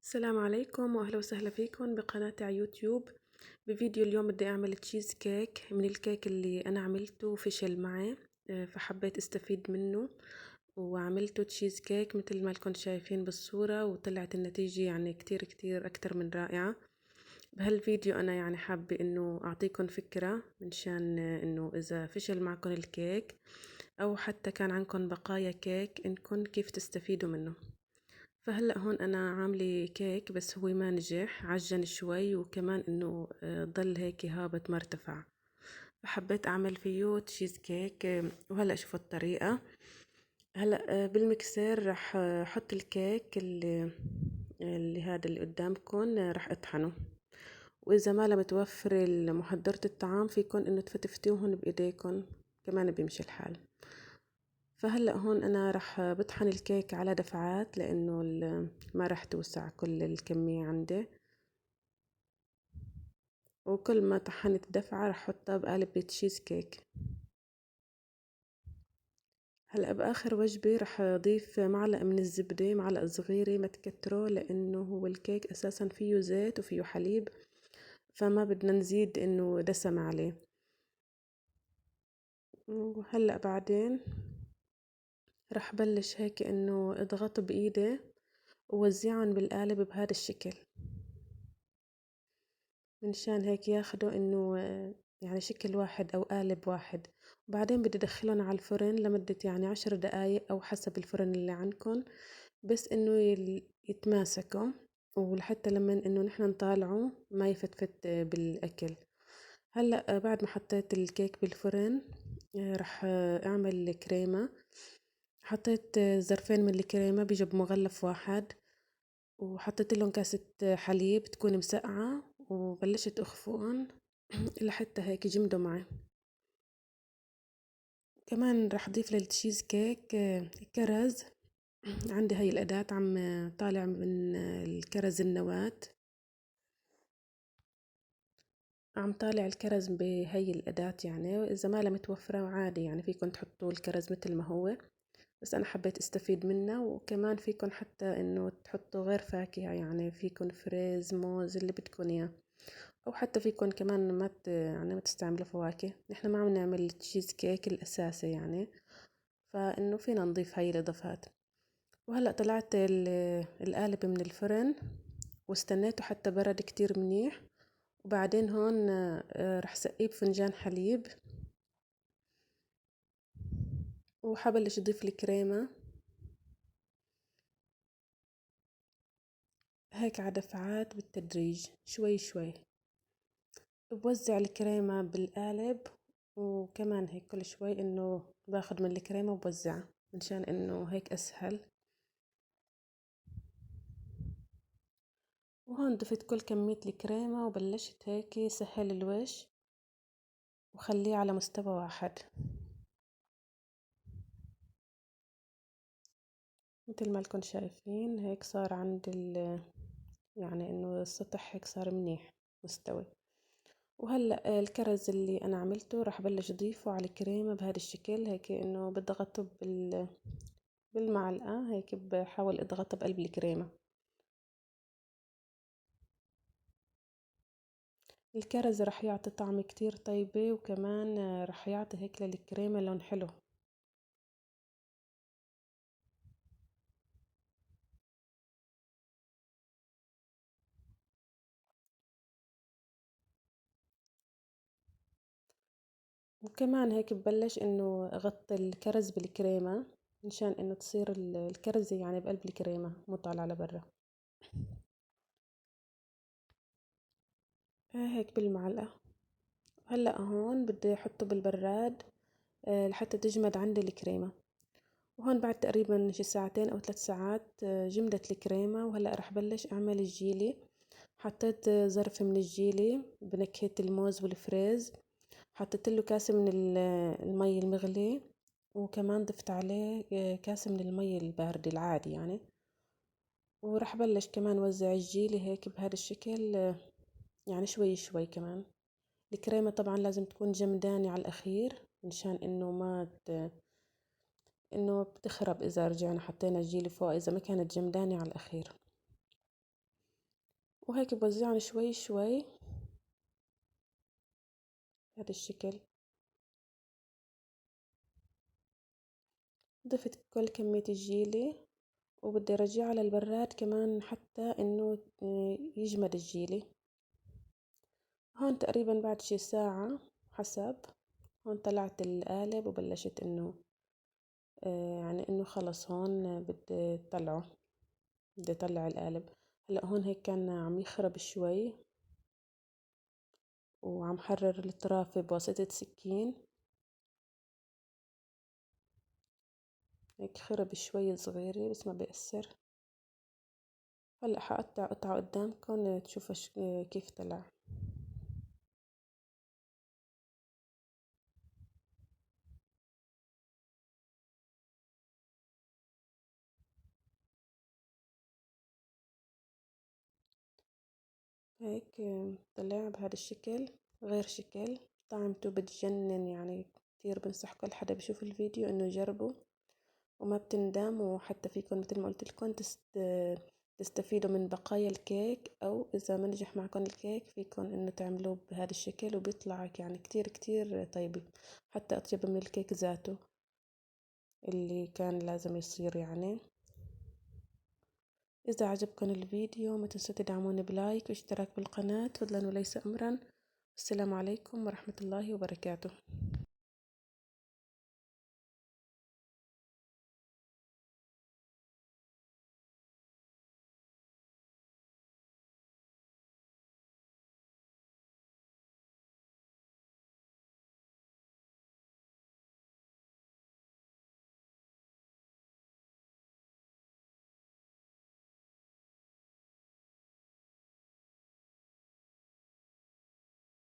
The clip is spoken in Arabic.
السلام عليكم واهلا وسهلا فيكم بقناتي على يوتيوب. بفيديو اليوم بدي اعمل تشيز كيك من الكيك اللي انا عملته وفشل معي. فحبيت استفيد منه وعملته تشيز كيك مثل ما كنتم شايفين بالصورة، وطلعت النتيجة يعني كتير كتير اكتر من رائعة. بهالفيديو انا يعني حابة انه اعطيكم فكرة من شان انه اذا فشل معكم الكيك او حتى كان عندكم بقايا كيك انكم كيف تستفيدوا منه. فهلأ هون أنا عاملة كيك بس هو ما نجح، عجن شوي وكمان إنه ضل هيك هابط ما ارتفع. فحبيت أعمل فيه تشيز كيك. وهلأ شوفوا الطريقة. هلأ بالمكسر رح أحط الكيك اللي هذا اللي قدامكم، رح أطحنه. وإذا ما لم توفر محضرة الطعام فيكن إنه تفتفتوهن بإيديكن، كمان بيمشي الحال. فهلأ هون أنا رح بطحن الكيك على دفعات لأنه ما رح توسع كل الكمية عندي، وكل ما طحنت دفعة رح أحطها بقالب التشيز كيك. هلأ بآخر وجبة رح أضيف معلقة من الزبدة، معلقة صغيرة ما تكتروا لأنه هو الكيك أساسا فيه زيت وفيه حليب، فما بدنا نزيد إنه دسم عليه. وهلأ بعدين رح بلش هيك إنه اضغط بإيدي ووزعهم بالقالب بهذا الشكل، منشان هيك ياخدوا انه يعني شكل واحد او قالب واحد. وبعدين بدي ادخلهم على الفرن لمدة يعني 10 دقايق او حسب الفرن اللي عندكم، بس انه يتماسكوا، ولحتى لما انه نحن نطالعه ما يفتفت بالاكل. هلا بعد ما حطيت الكيك بالفرن رح اعمل كريمة. حطيت ظرفين من الكريمة بيجوا بمغلف واحد، وحطيت لهم كاسة حليب تكون مسقعة، وبلشت أخفقهم لحتى هيك يجمدوا معي. كمان رح أضيف للتشيز كيك كرز. عندي هاي الأداة عم طالع من الكرز النواة، عم طالع الكرز بهي الأداة يعني. وإذا ما لم متوفرة عادي يعني فيكن تحطوا الكرز مثل ما هو، بس أنا حبيت استفيد منه. وكمان فيكن حتى إنه تحطوا غير فاكهة، يعني فيكن فريز موز اللي بدكن إياه، او حتى فيكن كمان يعني ما تستعملوا فواكه. نحن ما عم نعمل تشيز كيك الاساسي يعني، فانه فينا نضيف هاي الاضافات. وهلا طلعت القالب من الفرن واستنيته حتى برد كتير منيح. وبعدين هون رح سقيه بفنجان حليب، وحبلش اضيف الكريمة هيك على دفعات بالتدريج شوي شوي. بوزع الكريمة بالقالب، وكمان هيك كل شوي انه باخد من الكريمة وبوزعها منشان انه هيك اسهل. وهون ضفت كل كمية الكريمة وبلشت هيك سهل الوش وخليه على مستوى واحد مثل ما لكم شايفين. هيك صار عند يعني انه السطح هيك صار منيح مستوي. وهلأ الكرز اللي انا عملته راح بلش اضيفه على الكريمة بهذا الشكل، هيك انه بضغطه بالمعلقة، هيك بحاول اضغطه بقلب الكريمة. الكرز رح يعطي طعم كتير طيبة، وكمان رح يعطي هيك للكريمة لون حلو. وكمان هيك ببلش انه اغطي الكرز بالكريمة مشان انه تصير الكرزة يعني بقلب الكريمة مو طالعة لبرا. هيك بالمعلقة. هلأ هون بدي احطه بالبراد لحتى تجمد عندي الكريمة. وهون بعد تقريبا شي ساعتين او 3 ساعات جمدت الكريمة. وهلأ رح بلش اعمل الجيلي. حطيت ظرف من الجيلي بنكهة الموز والفريز، حطيت له كاسة من المي المغلي، وكمان ضفت عليه كاسة من المي الباردة العادي يعني. وراح بلش كمان وزع الجيلي هيك بهذا الشكل يعني شوي شوي. كمان الكريمة طبعا لازم تكون جمدانة على الأخير مشان إنه ما إنه بتخرب إذا رجعنا حطينا الجيلي فوق إذا ما كانت جمدانة على الأخير. وهيك بوزعهم شوي شوي بهذا الشكل. ضفت كل كمية الجيلي، وبدي ارجعه للبراد كمان حتى انه يجمد الجيلي. هون تقريبا بعد شي ساعة حسب. هون طلعت القالب وبلشت انه يعني انه خلص هون بدي طلعه، بدي اطلع القالب. هلا هون هيك كان عم يخرب شوي، وعم حرر الطرافة بواسطة سكين. هيك خرب شوي صغيرة بس ما بيأثر. هلا حقطع قطعة قدامكم تشوفوا كيف طلع. هيك طلع بهذا الشكل، غير شكل. طعمته بتجنن يعني. كتير بنصح كل حدا بشوف الفيديو انه يجربه وما بتندم. وحتى فيكن مثل ما قلت لكم تستفيدوا من بقايا الكيك، او اذا ما نجح معكم الكيك فيكن انه تعملوه بهذا الشكل وبيطلع يعني كتير كتير طيب، حتى اطيب من الكيك ذاته اللي كان لازم يصير يعني. إذا عجبكم الفيديو ما تنسوا تدعموني بلايك واشتراك بالقناة فضلا وليس أمرا. السلام عليكم ورحمة الله وبركاته.